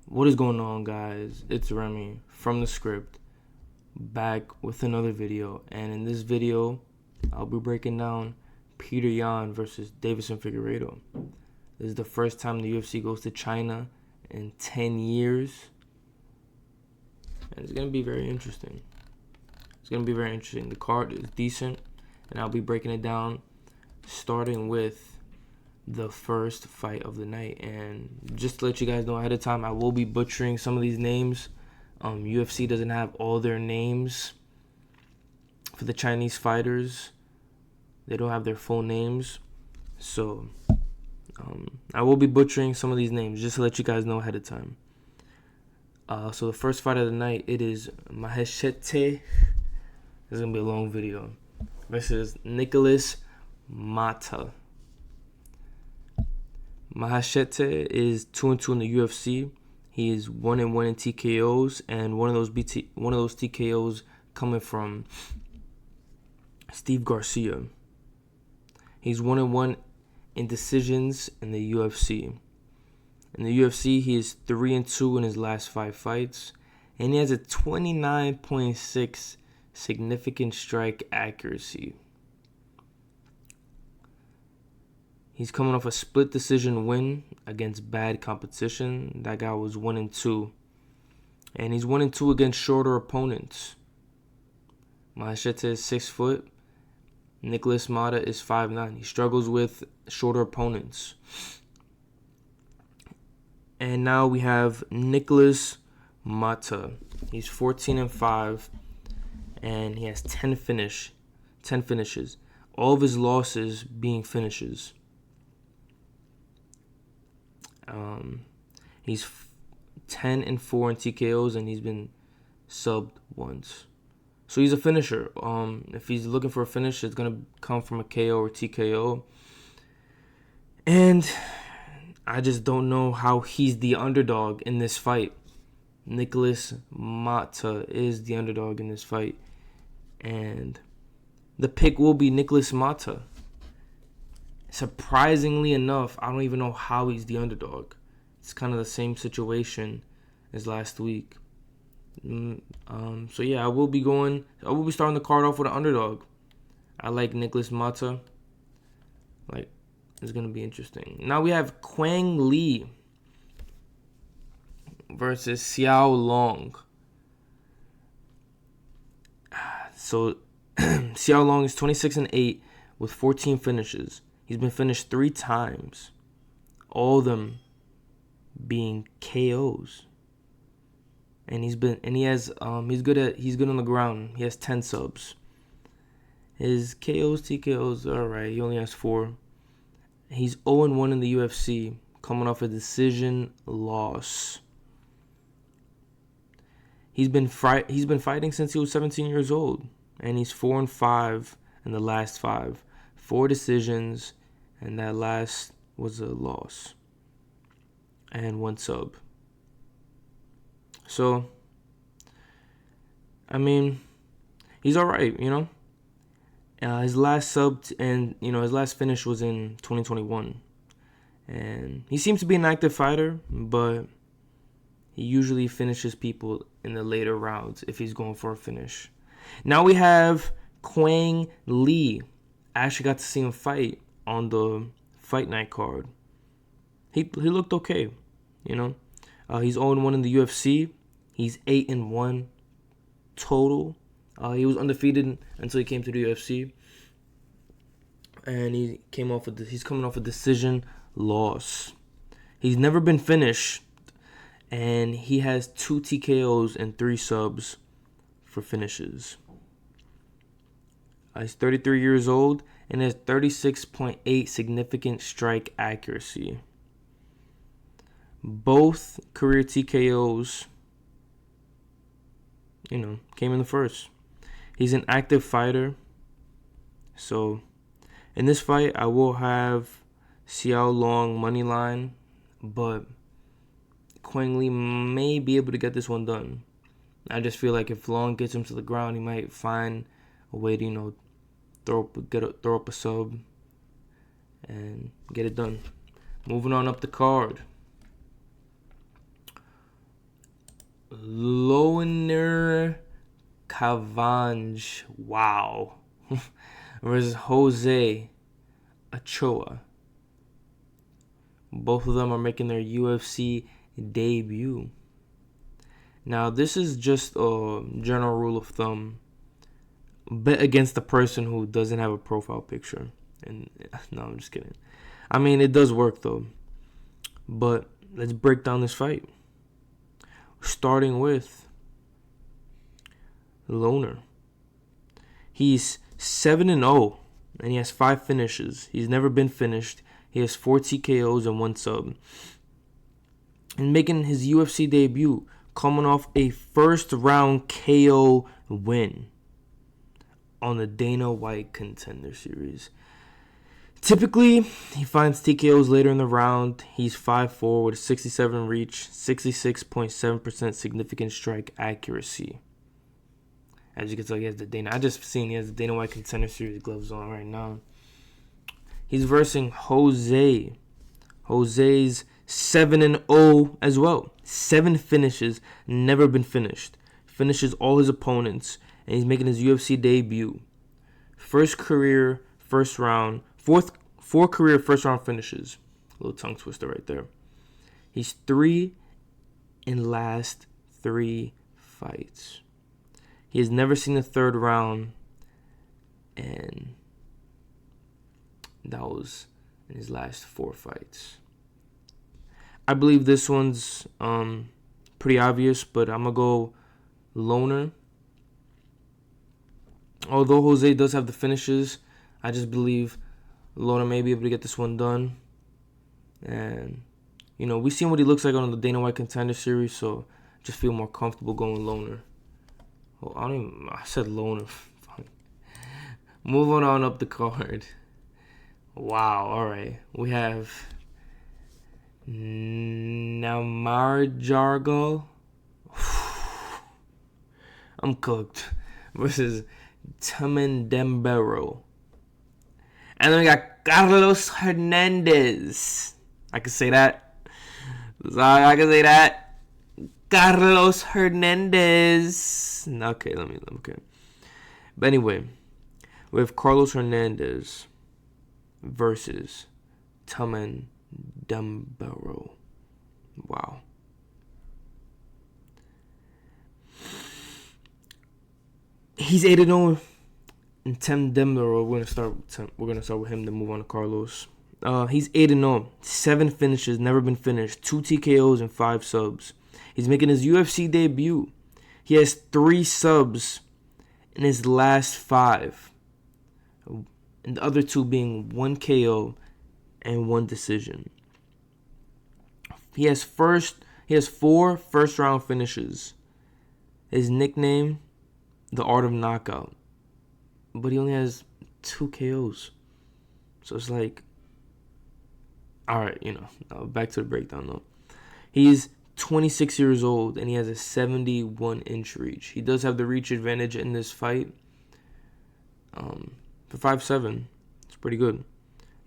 What is going on, guys? It's Remy from the script, back with another video. And in this video, I'll be breaking down Peter Yan versus Davison Figueiredo. This is the first time the UFC goes to China in 10 years. And it's going to be very interesting. The card is decent, and I'll be breaking it down, starting with the first fight of the night. And just to let you guys know ahead of time, I will be butchering some of these names. UFC doesn't have all their names for the Chinese fighters. They don't have their full names, so I will be butchering some of these names just to let you guys know ahead of time. So the first fight of the night, it is Maheshete. This is gonna be a long video, versus Nicholas Mata. Maheshete is 2-2 in the UFC. He is 1-1 in TKOs, and one of those TKOs coming from Steve Garcia. He's 1-1 in decisions in the UFC. In the UFC, he is 3-2 in his last 5 fights, and he has a 29.6 significant strike accuracy. He's coming off a split decision win against bad competition. That guy was 1-2. And he's 1-2 against shorter opponents. Maheshete is 6 foot. Nicholas Mata is 5'9". He struggles with shorter opponents. And now we have Nicholas Mata. He's 14-5. And he has 10 finishes. All of his losses being finishes. He's 10-4 in TKOs, and he's been subbed once. So he's a finisher. If he's looking for a finish, it's gonna come from a KO or TKO. And I just don't know how he's the underdog in this fight. Nicholas Mata is the underdog in this fight, and the pick will be Nicholas Mata. Surprisingly enough, I don't even know how he's the underdog. It's kind of the same situation as last week. So yeah, I will be starting the card off with an underdog. I like Nicholas Mata. It's gonna be interesting. Now we have Quang Lee versus Xiao Long. So Xiao Long is 26-8 with 14 finishes. He's been finished 3 times, all of them being KOs. And he's good on the ground. He has 10 subs. His KOs, TKOs, alright. He only has 4. He's 0-1 in the UFC, coming off a decision loss. He's been fighting since he was 17 years old, and he's 4-5 in the last 5. 4 decisions, and that last was a loss. And 1 sub. So, I mean, he's alright, his last sub and, his last finish was in 2021. And he seems to be an active fighter, but he usually finishes people in the later rounds if he's going for a finish. Now we have Quang Lee. I actually got to see him fight on the fight night card. He looked okay, He's 0-1 in the UFC. He's 8-1 total. He was undefeated until he came to the UFC, and he's coming off a decision loss. He's never been finished, and he has 2 TKOs and 3 subs for finishes. He's 33 years old and has 36.8 significant strike accuracy. Both career TKOs, came in the first. He's an active fighter. So, in this fight, I will have Xiao Long money line, but Quang Lee may be able to get this one done. I just feel like if Long gets him to the ground, he might find a way to, throw up a sub and get it done. Moving on up the card. Loner Cavange, wow, versus Jose Ochoa. Both of them are making their UFC debut. Now, this is just a general rule of thumb. Bet against the person who doesn't have a profile picture. And no, I'm just kidding. I mean, it does work though. But let's break down this fight. Starting with Loner. He's 7-0 and he has 5 finishes. He's never been finished. He has 4 TKOs and 1 sub. And making his UFC debut, coming off a first round KO win on the Dana White Contender Series. Typically, he finds TKOs later in the round. He's 5'4" with a 67 reach, 66.7% significant strike accuracy. As you can tell, he has the Dana. I just seen he has the Dana White Contender Series gloves on right now. He's versing Jose. Jose's 7-0 as well. 7 finishes, never been finished. Finishes all his opponents, and he's making his UFC debut. Four career first round finishes. A little tongue twister right there. He's 3 in last 3 fights. He has never seen the third round, and that was in his last 4 fights. I believe this one's pretty obvious, but I'm going to go Loner. Although Jose does have the finishes, I just believe Loner may be able to get this one done. And, you know, we've seen what he looks like on the Dana White Contender Series, so just feel more comfortable going Loner. Oh, I said Loner. Moving on up the card. Wow, alright. We have Namarjargo. I'm cooked. Versus Tamendembero. And then we got Carlos Hernandez. I can say that. Sorry, I can say that. Carlos Hernandez. Okay. But anyway, we have Carlos Hernandez versus Tamendembero. Wow. He's 8-0. And Tamendembero, we're gonna start with him, then move on to Carlos. He's 8-0, 7 finishes, never been finished, 2 TKOs and 5 subs. He's making his UFC debut. He has 3 subs in his last 5, and the other 2 being 1 KO and 1 decision. He has 4 first round finishes. His nickname, the Art of Knockout. But he only has 2 KOs. So it's like, alright, back to the breakdown though. He's 26 years old and he has a 71-inch reach. He does have the reach advantage in this fight. For 5'7", it's pretty good.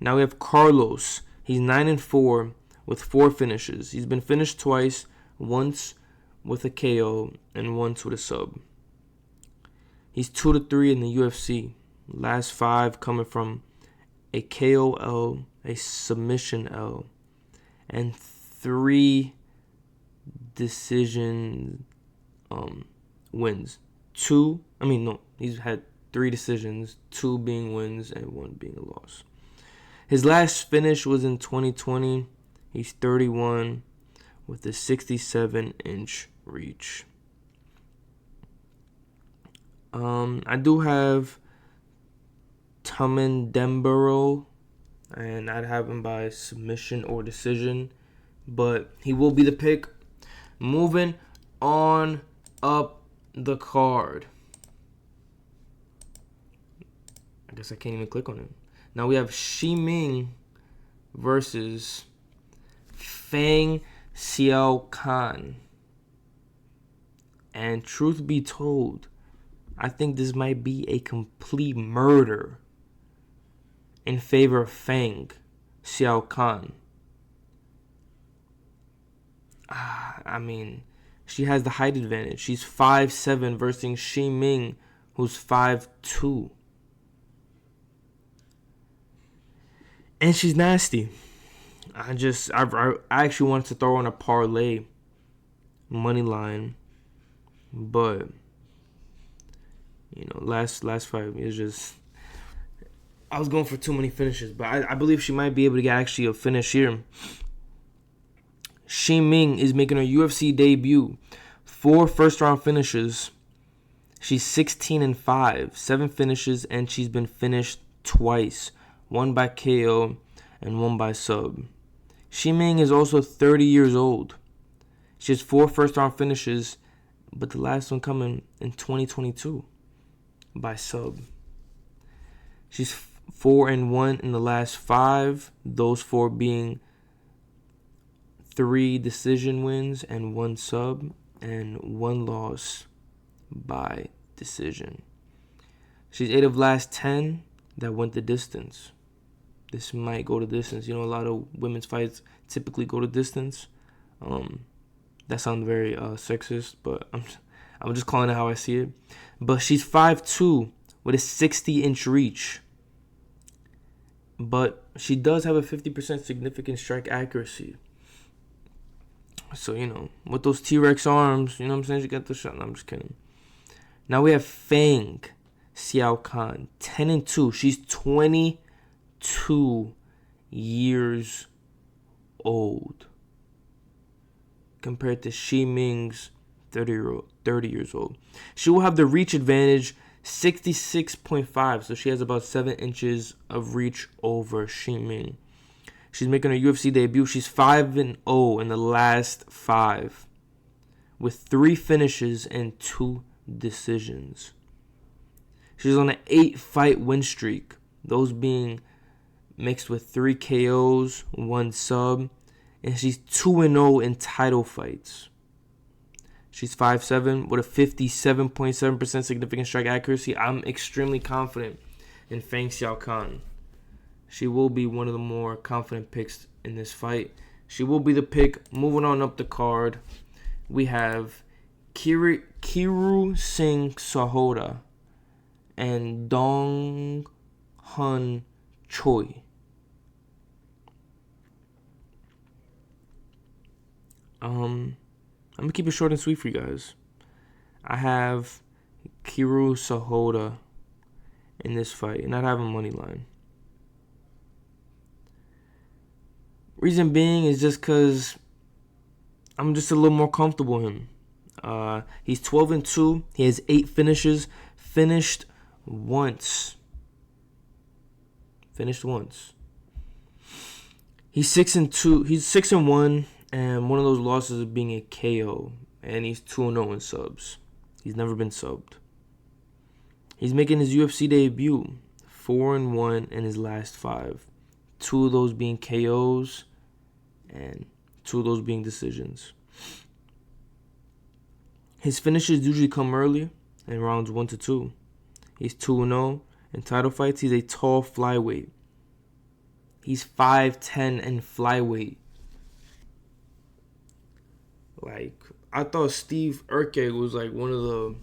Now we have Carlos. He's 9-4 with 4 finishes. He's been finished twice, once with a KO and once with a sub. He's 2-3 in the UFC. Last 5 coming from a KOL, a submission L, and 3 decision wins. He's had 3 decisions, 2 being wins and 1 being a loss. His last finish was in 2020. He's 31 with a 67-inch reach. I do have Tamendembero, and I'd have him by submission or decision, but he will be the pick. Moving on up the card. I guess I can't even click on it. Now we have Shiming versus Fang Xiao Kan. And truth be told, I think this might be a complete murder in favor of Fang Xiao Kan. She has the height advantage. She's 5'7" versus Shi Ming, who's 5'2". And she's nasty. I actually wanted to throw on a parlay money line, but last fight is just, I was going for too many finishes, but I believe she might be able to get actually a finish here. Shi Ming is making her UFC debut. 4 first-round finishes. She's 16-5, 7 finishes, and she's been finished twice. 1 by KO and 1 by sub. Shi Ming is also 30 years old. She has 4 first-round finishes, but the last one coming in 2022 by sub. She's 4-1 in the last 5, those 4 being 3 decision wins and 1 sub, and 1 loss by decision. She's 8 of last 10 that went the distance. This might go to distance. A lot of women's fights typically go to distance. That sounds very sexist, but I'm just calling it how I see it. But she's 5'2" with a 60-inch reach. But she does have a 50% significant strike accuracy. So, with those T-Rex arms, what I'm saying? She got the shot. No, I'm just kidding. Now we have Fang Xiao Kan, 10-2. She's 22 years old compared to Shi Ming's 30 years old. She will have the reach advantage, 66.5. So she has about 7 inches of reach over Shi Ming. She's making her UFC debut. She's 5-0 in the last 5 with 3 finishes and 2 decisions. She's on an 8-fight win streak, those being mixed with 3 KOs, 1 sub, and she's 2-0 in title fights. She's 5'7" with a 57.7% significant strike accuracy. I'm extremely confident in Fang Xiao Kan. She will be one of the more confident picks in this fight. She will be the pick. Moving on up the card, we have Kiru Singh Sahota and Dong Hun Choi. I'm going to keep it short and sweet for you guys. I have Kiru Sahota in this fight, and I have a money line. Reason being is just because I'm just a little more comfortable with him. He's 12-2. He has 8 finishes. Finished once. He's 6-2. He's 6-1, and one of those losses is being a KO. And he's 2-0 in subs. He's never been subbed. He's making his UFC debut. 4-1 in his last 5. 2 of those being KOs, and 2 of those being decisions. His finishes usually come early in rounds 1 to 2. He's 2-0 in title fights. He's a tall flyweight. He's 5'10" in flyweight. I thought Steve Urkel was one of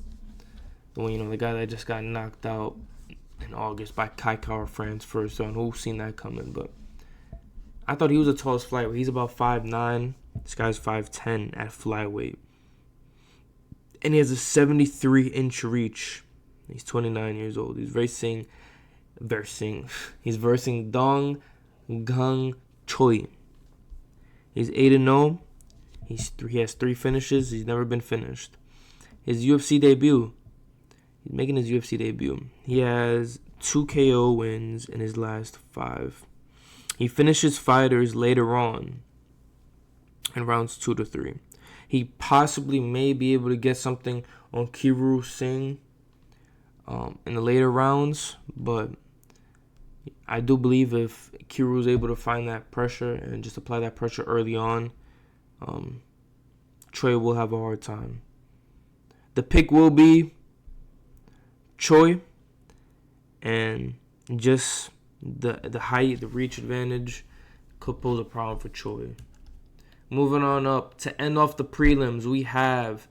the guy that just got knocked out in August by Kai Kara France first round. Who's seen that coming? But I thought he was the tallest flyweight. He's about 5'9". This guy's 5'10" at flyweight. And he has a 73-inch reach. He's 29 years old. He's versing Dong Gung Choi. He's 8-0. He has 3 finishes. He's never been finished. His UFC debut. He's making his UFC debut. He has 2 KO wins in his last 5. He finishes fighters later on in rounds 2 to 3. He possibly may be able to get something on Kiru Singh in the later rounds, but I do believe if Kiru is able to find that pressure and just apply that pressure early on, Choi will have a hard time. The pick will be Choi, and just the height, the reach advantage could pose a problem for Choi. Moving on up to end off the prelims, we have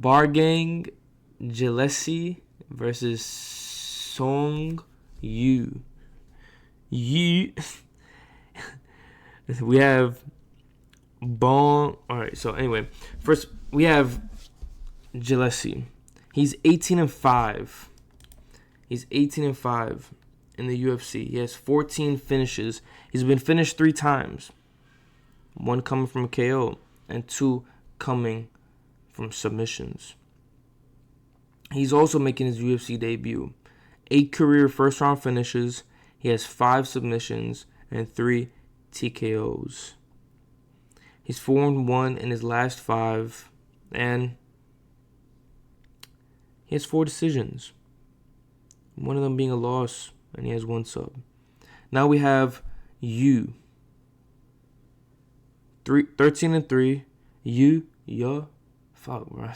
Bargang Gillespie versus Song Yu. We have All right, so anyway, first we have Gillespie. He's 18-5. He's 18-5 in the UFC. He has 14 finishes. He's been finished 3 times. 1 coming from a KO and 2 coming from submissions. He's also making his UFC debut. 8 career first round finishes. He has 5 submissions and 3 TKOs. He's 4-1 in his last 5, and he has 4 decisions. One of them being a loss, and he has 1 sub. Now we have Yu. 13-3. Fuck, bro.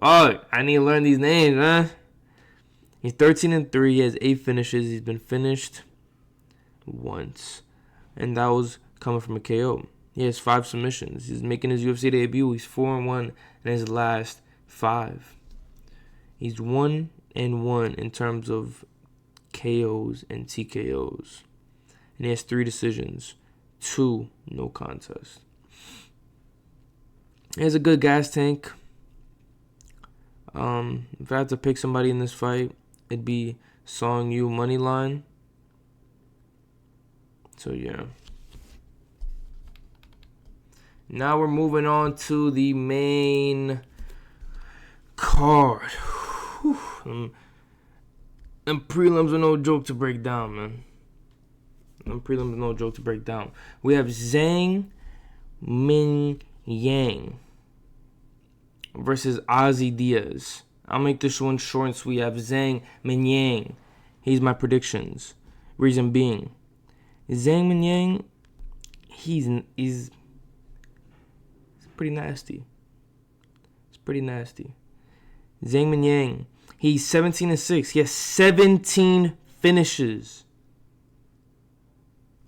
Fuck, I need to learn these names, man. He's 13-3. He has 8 finishes. He's been finished once, and that was coming from a KO. He has 5 submissions. He's making his UFC debut. He's 4-1 in his last 5. He's 1-1 in terms of KOs and TKOs. And he has 3 decisions, 2 no contest. He has a good gas tank. If I had to pick somebody in this fight, it'd be Song Yu money line. So yeah. Now we're moving on to the main card. Them prelims are no joke to break down, man. Them prelims are no joke to break down. We have Zhang Min Yang versus Ozzy Diaz. I'll make this one short and sweet. I have Zhang Min Yang. He's my predictions. Reason being, Zhang Min Yang, he's pretty nasty. It's pretty nasty. Zhang Min Yang, he's 17-6. He has 17 finishes.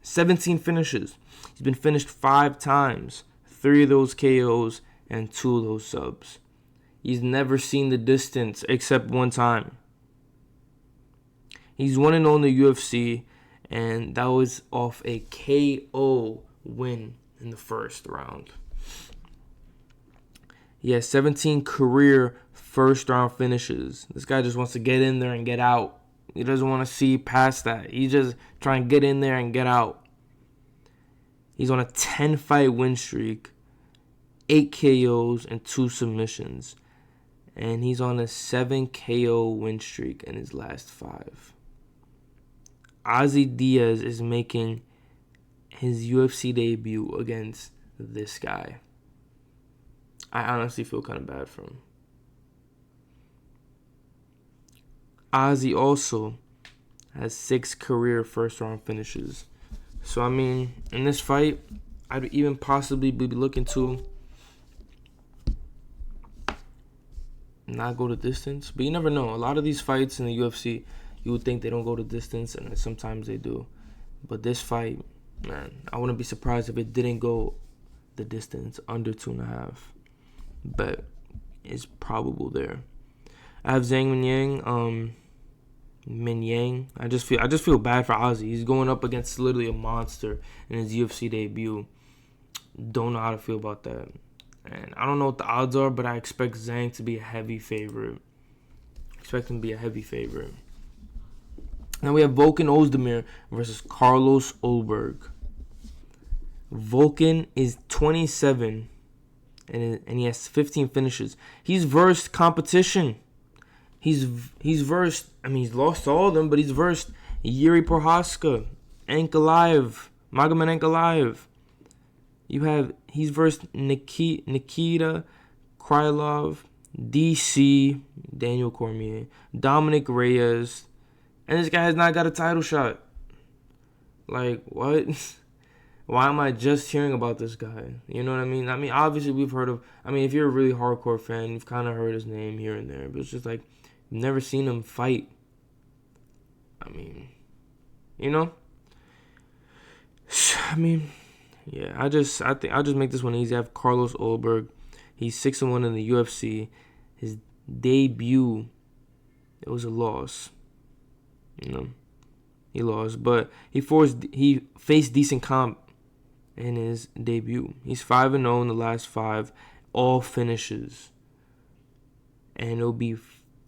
17 finishes. He's been finished 5 times. 3 of those KOs and 2 of those subs. He's never seen the distance except 1 time. He's 1-0 in the UFC, and that was off a KO win in the first round. He has 17 career first round finishes. This guy just wants to get in there and get out. He doesn't want to see past that. He's just trying to get in there and get out. He's on a 10-fight win streak, 8 KOs and 2 submissions. And he's on a 7 KO win streak in his last 5. Ozzy Diaz is making his UFC debut against this guy. I honestly feel kind of bad for him. Ozzy also has 6 career first-round finishes. So, I mean, in this fight, I'd even possibly be looking to not go the distance. But you never know. A lot of these fights in the UFC, you would think they don't go the distance, and sometimes they do. But this fight, man, I wouldn't be surprised if it didn't go the distance, under 2.5. But it's probable there. I have Zhang Min Yang. I just feel bad for Ozzy. He's going up against literally a monster in his UFC debut. Don't know how to feel about that. And I don't know what the odds are, but I expect Zhang to be a heavy favorite. Expect him to be a heavy favorite. Now we have Volkan Ozdemir versus Carlos Ulberg. Volkan is 27, and he has 15 finishes. He's versed competition. He's versed. I mean, he's lost all of them, but he's versed Yuri Prohaska, Ankalaev, Magomed Ankalaev. He's versed Nikita Krylov, DC, Daniel Cormier, Dominic Reyes, and this guy has not got a title shot. Like, what? Why am I just hearing about this guy? You know what I mean? I mean, obviously we've heard of. I mean, if you're a really hardcore fan, you've kind of heard his name here and there, but it's just like you've never seen him fight. I mean, You know? I mean, yeah, I think I'll just make this one easy. I have Carlos Ulberg. He's 6-1 in the UFC. His debut, it was a loss. You know, he lost, but he faced decent comp in his debut. He's 5-0 in the last 5, all finishes, and it'll be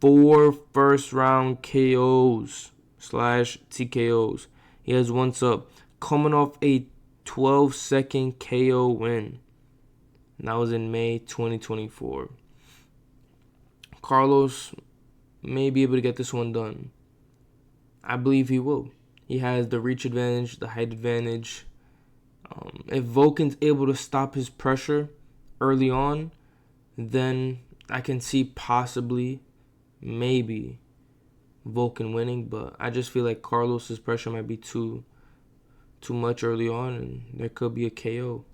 4 first-round KOs / TKOs. He has one sub, coming off a 12-second KO win. And that was in May 2024. Carlos may be able to get this one done. I believe he will. He has the reach advantage, the height advantage. If Volkan's able to stop his pressure early on, then I can see possibly, maybe, Volkan winning. But I just feel like Carlos's pressure might be too much early on, and there could be a KO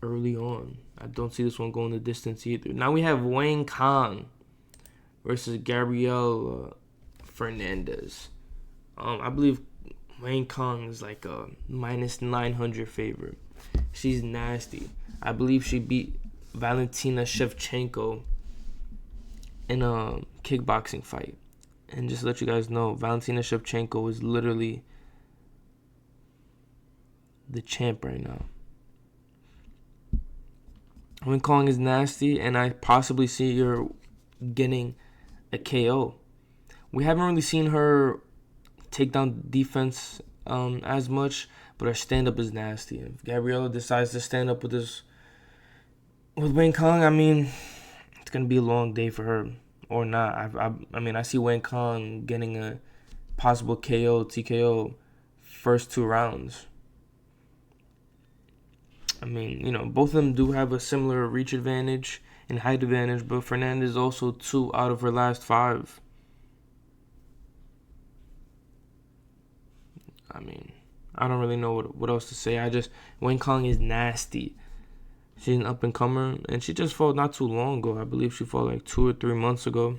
early on. I don't see this one going the distance either. Now we have Wayne Kong versus Gabriel Fernandez. I believe Wayne Kong is like a -900 favorite. She's nasty. I believe she beat Valentina Shevchenko in a kickboxing fight. And just to let you guys know, Valentina Shevchenko is literally the champ right now. Wayne Kong is nasty, and I possibly see her getting a KO. We haven't really seen her take down defense as much, but her stand-up is nasty. If Gabriella decides to stand up with Wayne Kong, I mean, it's going to be a long day for her, or not. I mean, I see Wayne Kong getting a possible KO, TKO, first 2 rounds. I mean, you know, both of them do have a similar reach advantage and height advantage, but Fernandez also 2 out of her last 5. I mean, I don't really know what else to say. Wayne Kong is nasty. She's an up-and-comer, and she just fought not too long ago. I believe she fought like 2 or 3 months ago.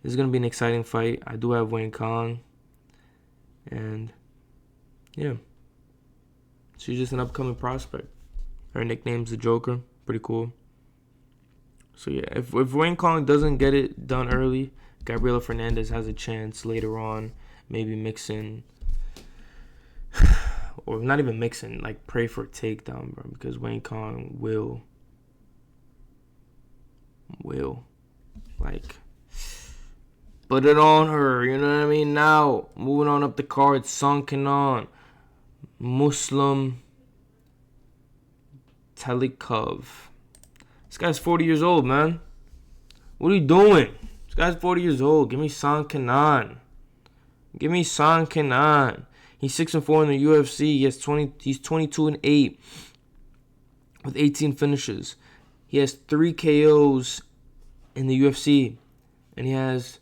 This is going to be an exciting fight. I do have Wayne Kong, and yeah. She's just an upcoming prospect. Her nickname's the Joker. Pretty cool. So yeah, if Wayne Kong doesn't get it done early, Gabriela Fernandez has a chance later on. Maybe mixing, or not even mixing, like pray for a takedown, bro. Because Wayne Kong will like put it on her. You know what I mean? Now moving on up the card, Sunken on. Muslim Talikov. This guy's 40 years old, man. What are you doing? This guy's 40 years old. Give me San Kanan. Give me San Kanan. He's 6-4 in the UFC. He's 22-8 with 18 finishes. He has 3 KOs in the UFC, and he has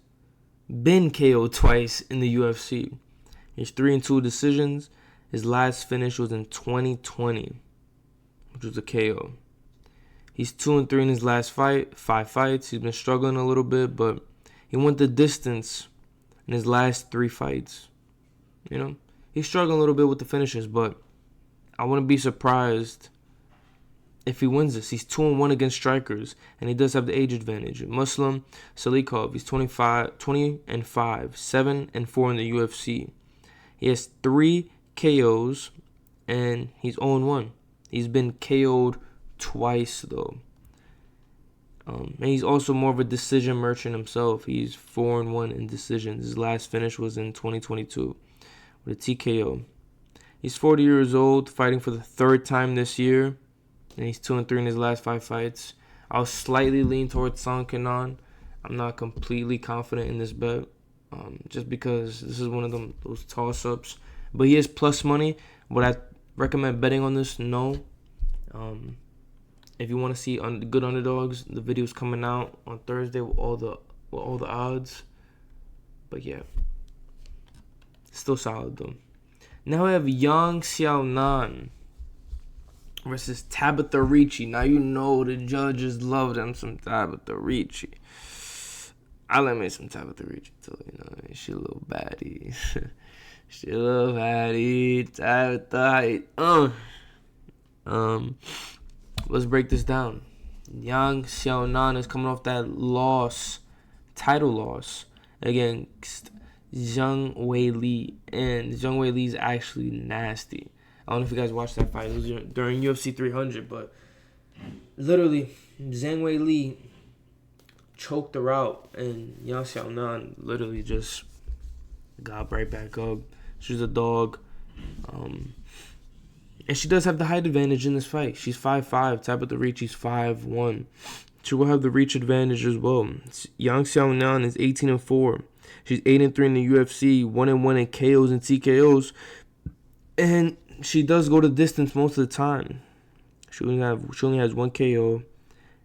been KO'd twice in the UFC. He has 3-2 decisions. His last finish was in 2020, which was a KO. He's 2-3 in his last 5 fights. He's been struggling a little bit, but he went the distance in his last 3 fights. You know, he's struggling a little bit with the finishes, but I wouldn't be surprised if he wins this. He's 2-1 against strikers, and he does have the age advantage. Muslim Salikov, he's 20-5, 7-4 in the UFC. He has 3 KOs, and he's 0-1. He's been KO'd twice, though. And he's also more of a decision merchant himself. He's 4-1 in decisions. His last finish was in 2022 with a TKO. He's 40 years old, fighting for the 3rd time this year, and he's 2-3 in his last 5 fights. I'll slightly lean towards San Kanan. I'm not completely confident in this bet, just because this is one of those toss-ups. But he is plus money. Would I recommend betting on this? No. If you want to see good underdogs, the video's coming out on Thursday with all the odds. But yeah, still solid though. Now we have Yang Xiaonan versus Tabitha Ricci. Now you know the judges love them some Tabitha Ricci. I like me some Tabitha Ricci too. You know, she a little baddie. She a little baddie. Tabitha. Let's break this down. Yang Xiaonan is coming off that title loss against Zhang Weili, and Zhang Weili is actually nasty. I don't know if you guys watched that fight. It was during UFC 300, but literally, Zhang Weili choked her out, and Yang Xiaonan literally just got right back up. She's a dog. And she does have the height advantage in this fight. She's 5'5". Tabitha Ricci's 5'1". She will have the reach advantage as well. Yang Xiaonan is 18-4. She's 8-3 in the UFC, 1-1 in KOs and TKOs. And she does go the distance most of the time. She only has 1 KO,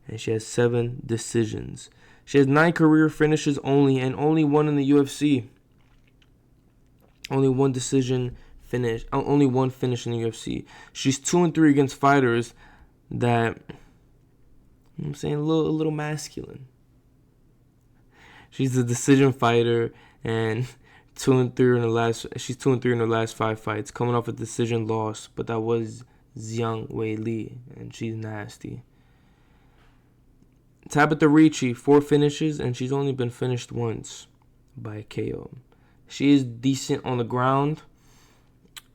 and she has 7 decisions. She has 9 career finishes only, and only 1 in the UFC. Only 1 decision finish. Only 1 finish in the UFC. She's 2-3 against fighters that, I'm saying, a little masculine. She's a decision fighter, and 2-3 in the last. She's 2-3 in her last 5 fights, coming off a decision loss. But that was Zhang Weili, and she's nasty. Tabitha Ricci, 4 finishes, and she's only been finished once by a KO. She is decent on the ground,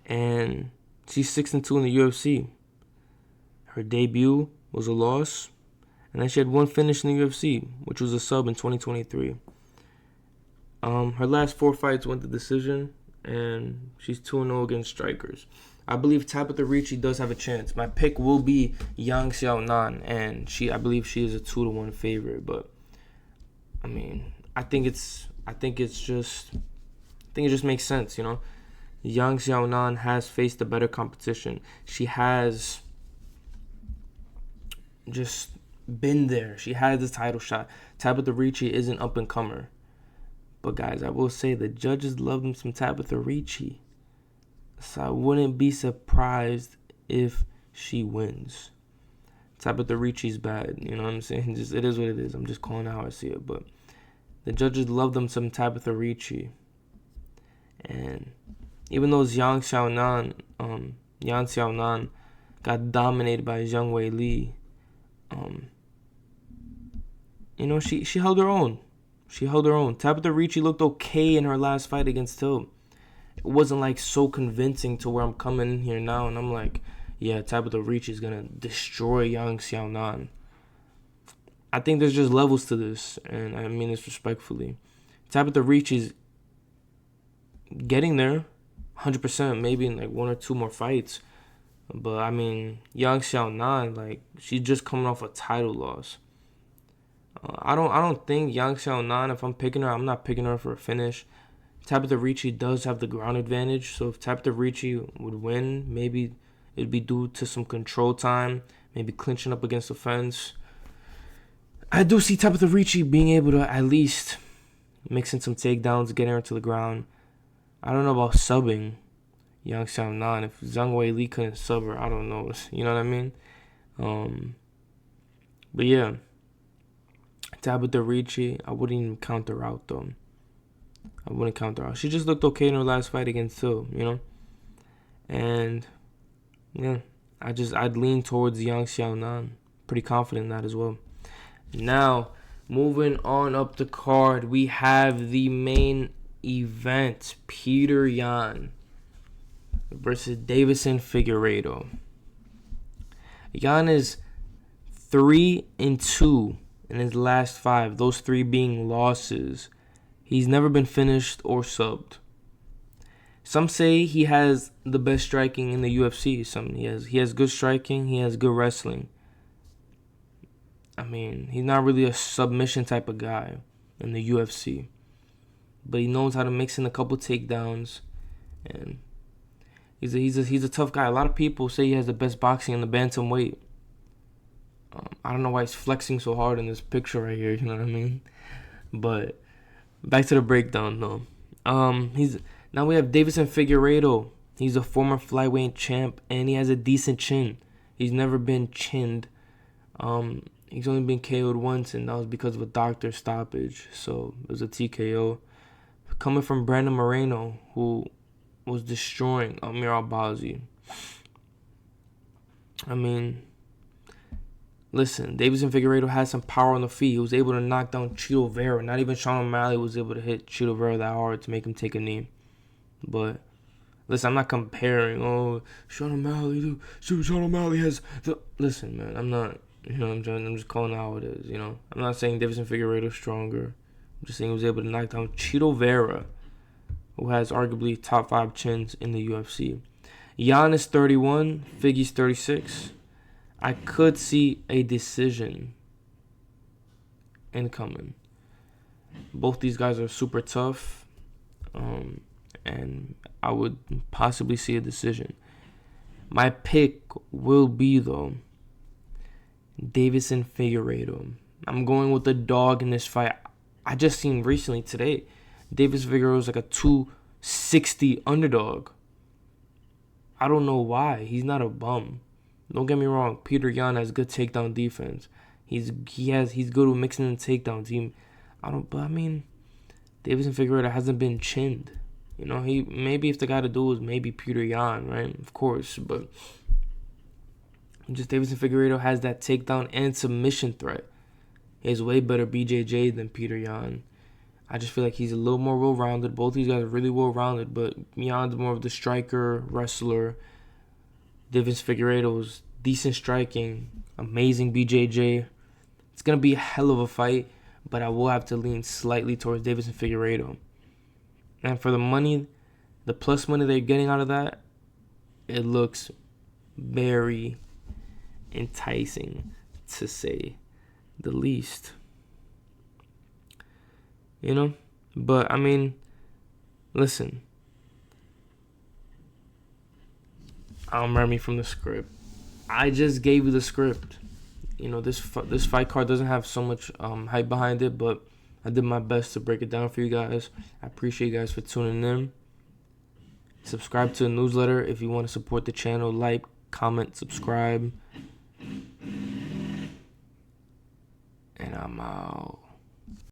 and she's 6-2 in the UFC. Her debut was a loss, and then she had 1 finish in the UFC, which was a sub in 2023. Her last 4 fights went to decision, and she's 2-0 against strikers. I believe Tabitha Ricci does have a chance. My pick will be Yang Xiaonan, and I believe she is a 2-1 favorite. But I mean, I think it just makes sense, you know. Yang Xiaonan has faced a better competition. She has just been there. She had this title shot. Tabitha Ricci is an up-and-comer. But guys, I will say the judges love them some Tabitha Ricci. So I wouldn't be surprised if she wins. Tabitha Ricci's bad, you know what I'm saying? Just, it is what it is. I'm just calling it how I see it. But the judges love them some Tabitha Ricci. And even though Yang Xiaonan got dominated by Zhang Weili, you know, she held her own. She held her own. Tabitha Ricci looked okay in her last fight against Till. It wasn't like so convincing to where I'm coming in here now and I'm like, yeah, Tabitha Ricci is gonna destroy Yang Xiaonan. I think there's just levels to this, and I mean this respectfully. Tabitha Ricci's getting there, 100%, maybe in like 1 or 2 more fights. But I mean, Yang Xiaonan, like, she's just coming off a title loss. I don't think Yang Xiaonan, if I'm picking her, I'm not picking her for a finish. Tabitha Ricci does have the ground advantage, so if Tabitha Ricci would win, maybe it'd be due to some control time, maybe clinching up against the fence. I do see Tabitha Ricci being able to at least mix in some takedowns, getting her to the ground. I don't know about subbing Yang Xiaonan. If Zhang Weili couldn't sub her, I don't know. You know what I mean? But yeah, Tabitha Ricci, I wouldn't even count her out though. I wouldn't count her out. She just looked okay in her last fight against Till, you know? And yeah, I'd lean towards Yang Xiaonan. Pretty confident in that as well. Now, moving on up the card, we have the main event. Peter Yan versus Deiveson Figueiredo. Yan is 3-2 in his last 5, those 3 being losses. He's never been finished or subbed. Some say he has the best striking in the UFC. He has good striking, he has good wrestling. I mean, he's not really a submission type of guy in the UFC. But he knows how to mix in a couple takedowns, and he's a tough guy. A lot of people say he has the best boxing in the bantamweight. I don't know why he's flexing so hard in this picture right here. You know what I mean? But back to the breakdown though. Now we have Deiveson Figueiredo. He's a former flyweight champ, and he has a decent chin. He's never been chinned. He's only been KO'd once, and that was because of a doctor stoppage. So it was a TKO. Coming from Brandon Moreno, who was destroying Amir Albazi. I mean, listen, Deiveson Figueiredo had some power on the feet. He was able to knock down Chito Vera. Not even Sean O'Malley was able to hit Chito Vera that hard to make him take a knee. But listen, I'm not comparing. Oh, Sean O'Malley has the. Listen, man, I'm not. I'm just calling it how it is. I'm not saying Deiveson Figueiredo is stronger. I'm just saying he was able to knock down Chito Vera, who has arguably top 5 chins in the UFC. Jan is 31, Figgy's 36. I could see a decision incoming. Both these guys are super tough, and I would possibly see a decision. My pick will be, though, Deiveson Figueiredo. I'm going with the dog in this fight. I just seen recently today, Deiveson Figueiredo is like a 260 underdog. I don't know why. He's not a bum. Don't get me wrong. Peter Yan has good takedown defense. He's good with mixing in takedowns. But I mean, Deiveson Figueiredo hasn't been chinned. He maybe if the guy to do is maybe Peter Yan, right? Of course, but just Deiveson Figueiredo has that takedown and submission threat. He has way better BJJ than Peter Yan. I just feel like he's a little more well-rounded. Both these guys are really well-rounded, but Yan's more of the striker, wrestler. Deiveson Figueiredo's decent striking, amazing BJJ. It's going to be a hell of a fight, but I will have to lean slightly towards Deiveson Figueiredo. And for the money, the plus money they're getting out of that, it looks very enticing, to say the least. But I mean, listen, I'm Remy from the script. I just gave you the script. This fight card doesn't have so much hype behind it, but I did my best to break it down for you guys. I appreciate you guys for tuning in. Subscribe to the newsletter if you want to support the channel. Like, comment, subscribe. And I'm out.